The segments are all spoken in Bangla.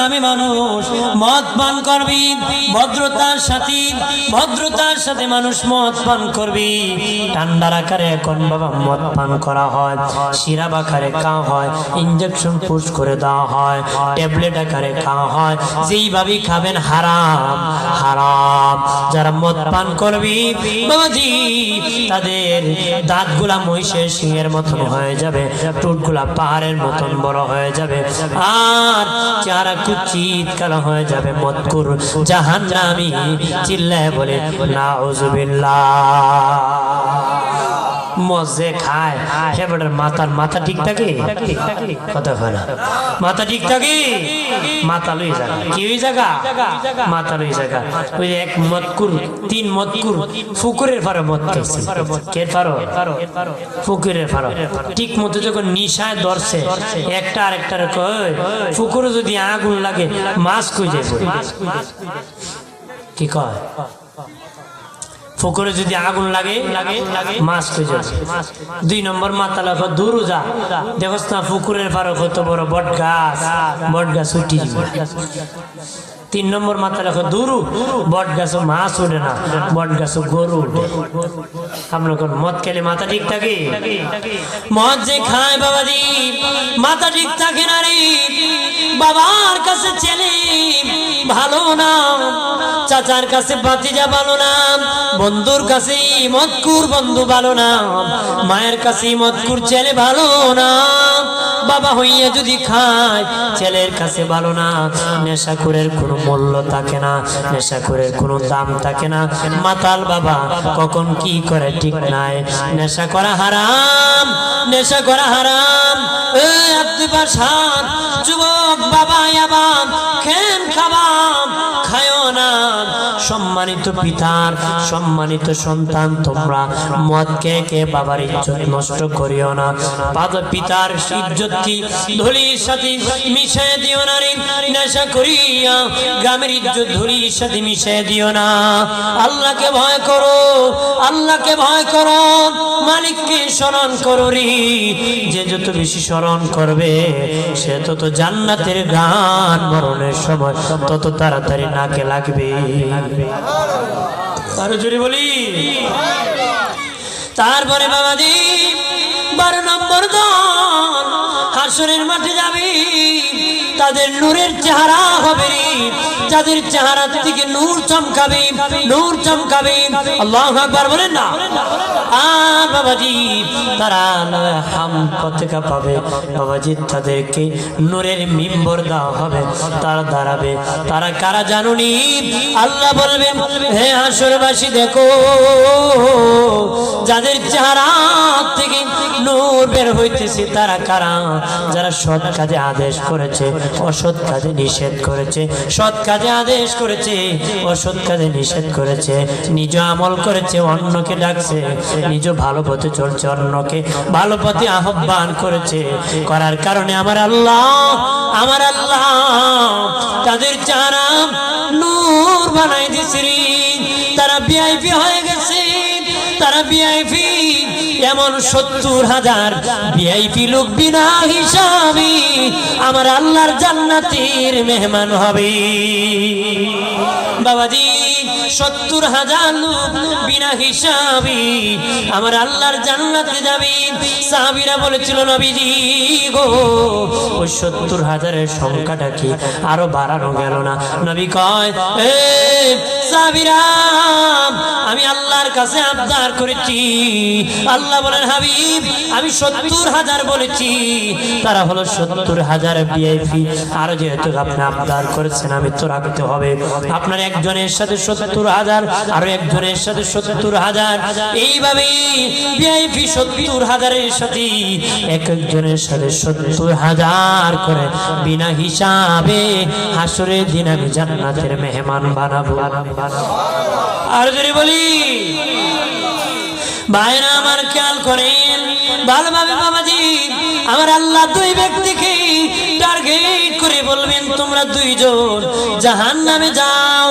আমি মানুষ মদ পান করবি ভদ্রতার সাথে মানুষ মদ পান করবি। ঠান্ডার আকারে এখন বাবা মদ পান করা হয়, সিরাপ আকারে খাওয়া হয়, ইনজেকশন পুশ করে দেওয়া হয়, ট্যাবলেট আকারে খাওয়া হয়। যেইভাবে খাবেন হারাম হারাম। যারা মদ পান করবি বাবাজি তাদের দাঁতগুলা মহিষের সিংহের মতন হয়ে যাবে, ঠোঁটগুলা পাহাড়ের মতন বড় হয়ে যাবে, আর চেহারা চিৎকার হয়ে যাবে। মদকুর জাহান্নামী চিল্লায় বলে নাউজুবিল্লাহ। মজে খায় হেবড়ের মাথা ঠিক থাকে কথা হয় না, মাথা ঠিক থাকে, মাথা লই জায়গা কি ওই জায়গা মাথা লই জায়গা। ওই এক মদকুর তিন মদকুর ফুকুরের ফারো মদ খাইছে, কে ফারো ফুকুরের ফারো ঠিক মতো যখন নিশায় ধরছে একটা আরেকটার কয় ফুকুরে যদি আগুন লাগে মাছ কই যায় কি কয়, ফুকুরে যদি আগুন লাগে মাছ কই যাবে। 2 নম্বর মাথা লাফা দূরও যা দেখছ না ফুকুরের পারে কত বড় বট গাছ উঠি। 3 নম্বর মাথা লাফা দূরু বট গাছ মাছ ওঠে না, বট গাছ গরু ওঠে। আমরা কোন মদ খেলে মাথা ঠিক থাকে? মদ যে খায় বাবাজি মাথা ঠিক থাকে না রে। বাবার কাছে ছেলে ভালো না, চাচার কাছে ভাতিজা ভালো না, বন্ধুর কাছে মদকুর বন্ধু ভালো না, মায়ের কাছে মদকুর ছেলে ভালো না, বাবা হইয়া যদি খায় ছেলের কাছে ভালো না। নেশাখোরের কোনো মূল্য থাকে না, নেশাখোরের কোনো দাম থাকে না। মাতাল বাবা কখন কি করে ঠিক নাই। নেশা করা হারাম, নেশা করা হারাম। যুবক বাবা আবার খেন খাবাম খায়ও না। সম্মানিত পিতার সম্মানিত সন্তান তোমরা মদ কে বাবার ইজ্জত নষ্ট করিও না। পিতার ইজ্জত কি ধুলির সাথে মিশিয়ে দিও না রে। নেশা করিয়া গ্রামের ইজ্জত ধুলির সাথে মিশিয়ে দিও না। আল্লাহকে ভয় করো, আল্লাহকে ভয় করো, মালিককে স্মরণ করো রে। যে যত বেশি স্মরণ করবে সে তত জান্নাতের গান মরণের সময় তত তাড়াতাড়ি নাকে লাগবে। আরো জোরে বলি। তারপরে বাবাজি 12 নম্বর দল হাসরের মাঠে যাবে। তাদের নূরের চেহারা হবে, যাদের চেহারা থেকে নূর চমকাবে, নূর চমকাবে। আল্লাহু আকবার বলেন না। আর বাবাজি তারা হাম পতাকা পাবে বাবাজি, তাদেরকে নূরের মিম্বর দেওয়া হবে, তারা দাঁড়াবে। তারা কারা জানুনি? আল্লাহ বলবেন হে হাসরবাসী দেখো যাদের চেহারা থেকে নূর বের হইতেছে তারা কারা? যারা সৎ কাজে আদেশ করেছে, অসৎ কাজে নিষেধ করেছে, সৎ কাজে আদেশ করেছে, অসৎ কাজে নিষেধ করেছে, নিজ আমল করেছে, অন্যকে ডাকছে, নিজ ভালো পথে চলছে, অন্যকে ভালো পথে আহ্বান করেছে। করার কারণে আমার আল্লাহ তাদের চেহারা নূর বানাই দিয়েছে। তারা ভিআইপি হয়ে গেছে, তারা ভিআইপি। এমন 70,000 ভিআইপি লোক বিনা হিসাবে আমার আল্লাহর জান্নাতের মেহমান হবে বাবাজি। 70,000 লোক বিনা হিসাবে আমার আল্লাহর জান্নাতে যাবে। সাহাবীরা বলেছিল নবীজি গো ওই 70,000-এর সংখ্যাটা কি আরো বাড়ানো গেল না? নবী কয় এ সাহাবীরা আমি আল্লাহর কাছে আবদার করেছি। আল্লাহ বলেন হাবিব আমি 70,000 বলেছি, তারা হলো 70,000 ভিআইপি। আর যেহেতু আপনি আবদার করেছেন আমি তো রাখতে হবে। আপনার একজনের সাথে 70,000, আরো একজনের সাথে 70,000, এইভাবে ভিআইপি 70,000-এর সাথে একজনের সাথে 70,000 করে বিনা হিসাবে হাসরের দিন আমি জান্নাতের মেহমান বানাবো। আর যদি বলি ভাইরা আমার খেয়াল করেন ভালোভাবে বাবাজি, আমার আল্লাহ দুই ব্যক্তিকে টার্গেট করে বলবেন তোমরা দুইজন জাহান্নামে যাও।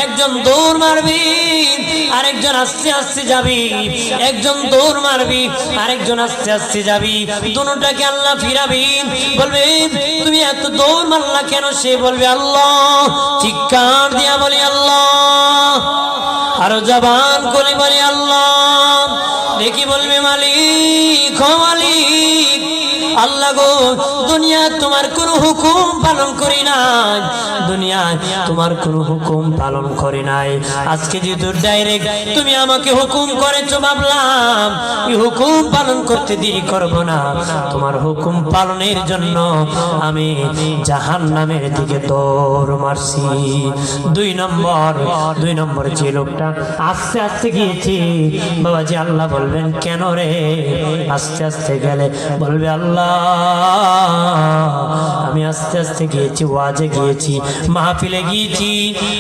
একজন দৌড় মারবি, আরেকজন আস্তে আস্তে যাবি। একজন দৌড় মারবি, আরেকজন আস্তে আস্তে যাবি। দুটোটাকে আল্লাহ ফিরাবেন, বলবেন তুমি এত দৌড় মারলা কেন? সে বলবে আল্লাহ, চিৎকার দিয়া বলি আল্লাহ, আরো জবান করে বলি আল্লাহ। দেখি বলবে মালিক, ও মালিক, আল্লাহ গো, দুনিয়ায় তোমার কোন হুকুম পালন করি নাই, দুনিয়ায় তোমার কোন হুকুম পালন করি নাই। আজকে যেহেতু ডাইরেক্ট তুমি আমাকে হুকুম করেছো, ভাবলাম এই হুকুম পালন করতে দেরি করব না। তোমার হুকুম পালনের জন্য আমি জাহান্নামের দিকে দৌড় মারছি। দুই নম্বর যে লোকটা আস্তে আস্তে গিয়েছি, বাবাজি আল্লাহ বলবেন কেন রে আস্তে আস্তে গেলে? বলবে আল্লাহ, আমি আস্তে আস্তে গিয়েছি, ওয়াজে গিয়েছি, মাহফিলে গিয়েছি,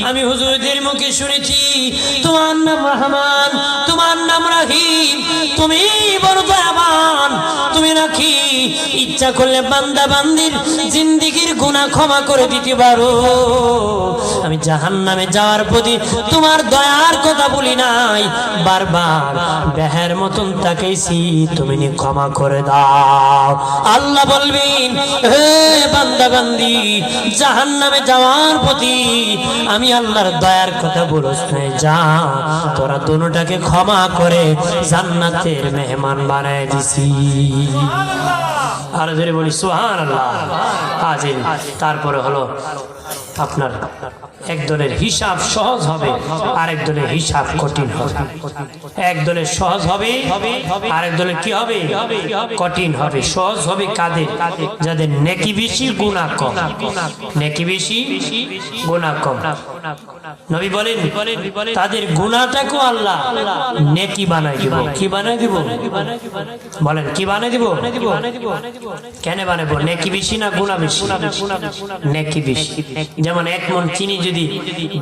আমি হুজুরদের মুখে শুনেছি তোমার নাম রহমান, তোমার নাম রহিম, তুমি বড় দয়াবান, তুমি নাকি ইচ্ছা করলে বান্দা বান্দির জিন্দেগীর গুনাহ ক্ষমা করে দিতে পারো। আমি জাহান্নামে যাওয়ার প্রতি তোমার দয়ার কথা বলি নাই, বারবার বেহের মতন তাকাইছি, তুমি ক্ষমা করে দাও। আল্লাহ বলবেন হে বান্দা বান্দি, জাহান্নামে যাওয়ার প্রতি আমি আল্লাহর দয়ার কথা বলছ না, যা তোরা দুটোটাকে ক্ষমা করে জান্নাতের মেহমান বানায় দিছি। আর ধরে বলি সুবহানাল্লাহ। হাজির। তারপরে হলো আপনার এক দলের হিসাব সহজ হবে, আরেক দলের হিসাব কঠিন হবে। এক দলের সহজ হবে, আরেক দলের কি হবে? কঠিন হবে। সহজ হবে কাদের? যাদের নেকি বেশি গুনাহ কম। নেকি বেশি গুনাহ কম। নবী বলেন তাদের গুনাহটাকে আল্লাহ নেকি বানায় দিব। কি বানায় দিব? বলেন কি বানায় দিব? কেন বানাবো? নেকি বেশি না গুনাহ বেশি? নেকি বেশি। যেমন এক মন চিনি যদি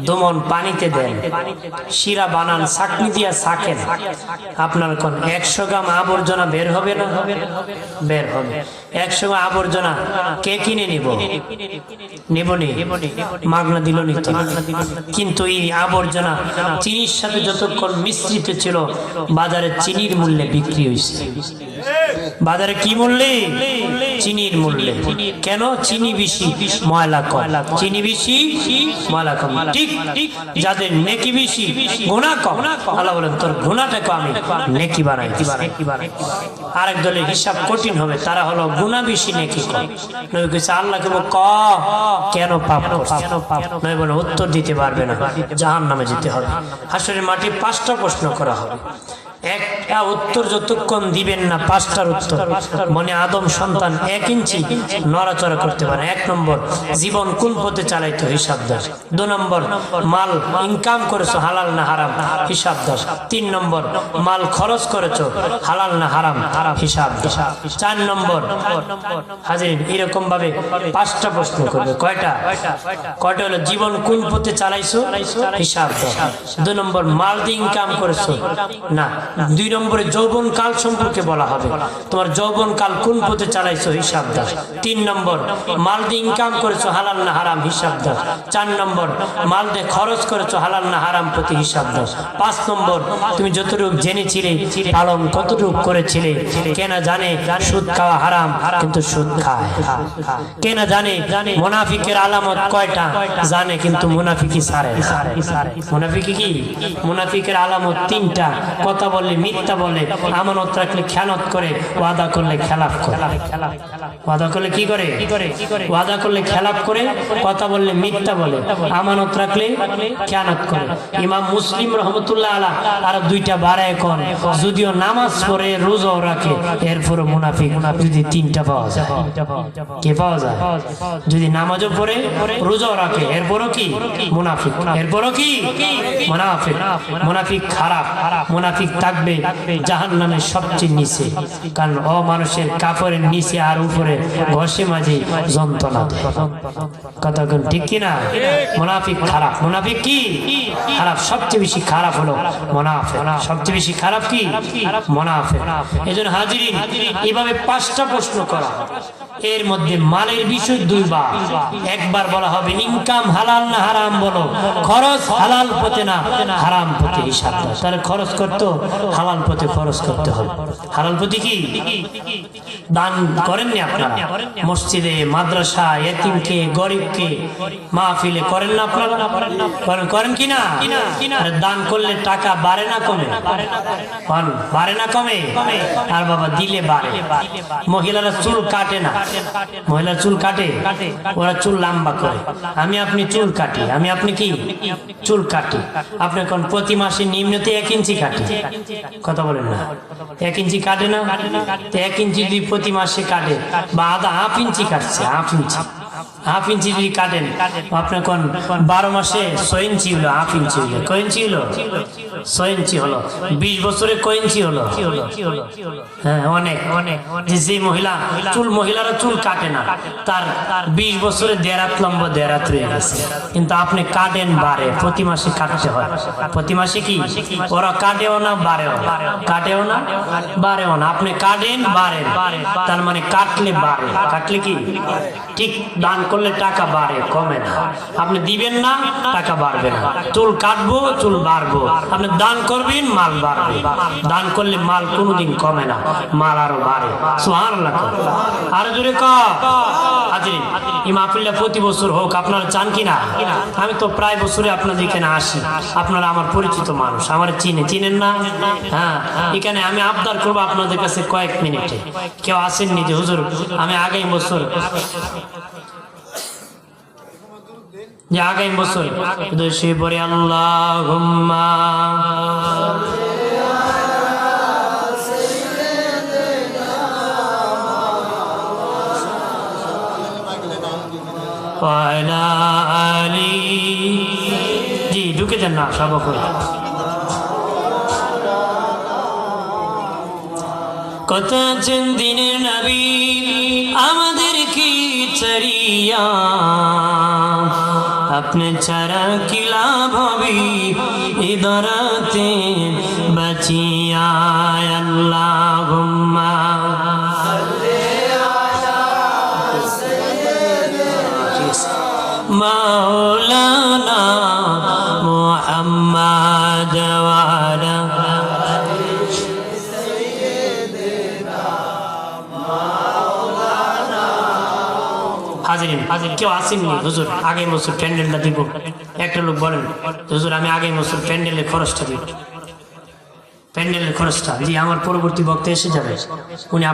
দমন পানিতে দেন, শিরা বানান, চাকনি দিয়া চাকেন, আপনার কোন 100 গ্রাম আবর্জনা বের হবে না? বের হবে। 100 গ্রাম আবর্জনা কে কিনে নিব? নিবনি, মাগনা দিল নিত। কিন্তু এই আবর্জনা চিনির সাথে যতক্ষণ মিশ্রিত ছিল, বাজারে চিনির মূল্যে বিক্রি হয়েছে। বাজারে কি মূল্যে? চিনির মূল্যে। কেন? চিনি বেশি ময়লা কম, চিনি বেশি ময়লা কম। ঠিক যাদের নেকি বেশি গুনাহ কম, আল্লাহ বলেন তোর গুনাহটাকে আমি নেকি বানাই দিছি। আরেক দলের হিসাব কঠিন হবে, তারা হলো গুনাহ বেশি নেকি কম। নবী কইছে আল্লাহকে ক কেন পাপ করছ? নবী বলে উত্তর দিতে পারবে না, জাহান্নামে যেতে হবে। হাসরের মাঠে 5টা প্রশ্ন করা হবে, একটা উত্তর যতক্ষণ দিবেন না, 5টার উত্তর মনে আদম সন্তান 1 ইঞ্চি নড়াচড়া করতে পারে। 1 নম্বর, জীবন কোন পথে চালাইতো? হিসাব দাও। 2 নম্বর, মাল ইনকাম করেছো হালাল না হারাম? হিসাব দাও। 3 নম্বর, মাল খরচ করেছো হালাল না হারাম? হিসাব দাও। 4 নম্বর, হাজির এরকম ভাবে 5টা প্রশ্ন করবে। কয়টা? হলো জীবন কোন পথে চালাইছো? হিসাব দাও। 2 নম্বর, মাল দিয়ে ইনকাম করেছো না। 2 নম্বরে যৌবন কাল সম্পর্কে বলা হবে, তোমার যৌবন কাল কোন পথে চালাইছো? হিসাব দাও। 3 নম্বর, মাল দিয়ে ইনকাম করেছো হালাল না হারাম? হিসাব দাও। 4 নম্বর, মাল দিয়ে খরচ করেছো হালাল না হারাম? প্রতি হিসাব দাও। 5 নম্বর, তুমি যতটুকু জেনেছিলে পালন কতটুকু করেছিলে? কেনা জানে সুদ খাওয়া হারাম, কিন্তু সুদ খায়। কেনা জানে মুনাফিকের আলামত কয়টা? জানে, কিন্তু মুনাফিকি ছাড়ে। মুনাফিকি কি? মুনাফিকের আলামত 3টা। কথা বললে মিথ্যা বলে, আমানত রাখলে খেয়ানত করে, ওয়াদা করলে খেলাফ করে। ওয়াদা করলে কি করে? ওয়াদা করলে খেলাফ করে, কথা বললে মিথ্যা বলে, আমানত রাখলে খেয়ানত করে। ইমাম মুসলিম রহমতুল্লাহ আলাইহি আর 2টা বাড়ায় কোন, যদিও নামাজ পড়ে রোজাও রাখে, এরপর মুনাফিক যদি 3টা পাওয়া যায়। কে পাওয়া যায়? যদি নামাজও পড়ে রোজাও রাখে, এরপরও কি? মুনাফিক। এরপরও কি? মুনাফিক। মুনাফিক খারাপ, মুনাফিক থাকবে জাহান্নামের সবচেয়ে নিচে, কারণ অমানুষের কাপড়ের নিচে আর উপরে ঘষে মাঝে যন্ত্রণা দেয়। কথা ঠিক কিনা? মুনাফিক খারাপ। মুনাফিক কি খারাপ? সবচেয়ে বেশি খারাপ হলো মুনাফিক। সবচেয়ে বেশি খারাপ কি? মুনাফিক। এজন্য হাজিরিন, এইভাবে 5টা প্রশ্ন করা, এর মধ্যে মালের বিষয় 2 বার। একবার বলা হবে ইনকাম হালাল না হারাম বলো, খরচ হালাল পথে না হারাম পথে হিসাব দাও। তাহলে খরচ করতে হালাল পথে খরচ করতে হবে। হালাল পথে কি? দান করেননি আপনারা? মসজিদে, মাদ্রাসা, এতিমকে, গরিবকে মাহফিলে করেন না আপনারা? করেন কি না? দান করলে টাকা বাড়ে না কমে? বাড়ে না কমে? আর বাবা দিলে বাড়ে। মহিলারা চুল কাটে না, মহিলার চুল কাটে, ওরা চুল লম্বা করে। আমি আপনি চুল কাটি, আমি আপনি কি চুল কাটি? আপনি কোন প্রতি মাসে নিম্নতে 1 ইঞ্চি কাটি? কথা বলেন না, 1 ইঞ্চি কাটে না? 1 ইঞ্চি যদি প্রতি মাসে কাটে বা আধা হাফ ইঞ্চি কাটছে, হাফ ইঞ্চি যদি কাটেন, আপনার কোন 12 মাসে 6 ইঞ্চি হলো, হাফ ইঞ্চি হলো, কয় ইঞ্চি হলো? 6 ইঞ্চি হলো। 20 বছরে কয় ইঞ্চি হলো? হ্যাঁ, অনেক। যে মহিলারা চুল কাটে না, তার 20 বছরে 1.5 হাত লম্বা, 1.5 হাত রয়ে গেছে। কিন্তু আপনি কাটেন বাড়ে, প্রতি মাসে কাটতে হয়। প্রতি মাসে কি ওরা কাটেও না বাড়েও না, কাটেও না বাড়েও না। আপনি কাটেন বাড়েন, তার মানে কাটলে বাড়ে। কাটলে কি ঠিক? দান করলে টাকা বাড়ে, কমে না। আপনি দিবেন না, টাকা বাড়বে না। চুল কাটবো, চুল বাড়বো। আপনি দান করবেন, মাল বাড়বে। দান করলে মাল কোনোদিন কমে না, মাল আরো বাড়ে। সুবহানাল্লাহ। আর জোরে হাজিরিন, এই মাহফিলটা প্রতি বছর হোক, আপনারা চান কিনা? আমি তো প্রায় বছরে আপনাদের এখানে আসি। আপনারা আমার পরিচিত মানুষ, আমার চিনেন না? হ্যাঁ, এখানে আমি আবদার করবো আপনাদের কাছে কয়েক মিনিটে। কেউ আসেননি যে হুজুর আমি আগামী বছর সে পরে আল্লাহুম্মা ওয়ালা আলি। জি ঢুকে যান না সবাই। কত দিনের নবী আমাদের কি চরিয়া, আপনি ছাড়া কি লাভ হবে ইদরাতে বাঁচিয়া। আল্লাহুম্মা মাওলানা মুহাম্মদ ওয়া আলা হাজিরিন। কেউ আসেননি হুজুর আগামী বছর প্যান্ডেলটা দিব? একটা লোক বলেন হুজুর আমি আগামী বছর প্যান্ডেলের খরচটা দিব। প্যান্ডেলের খরচটা জি আমার পরবর্তী বক্তা এসে যাবে, উনি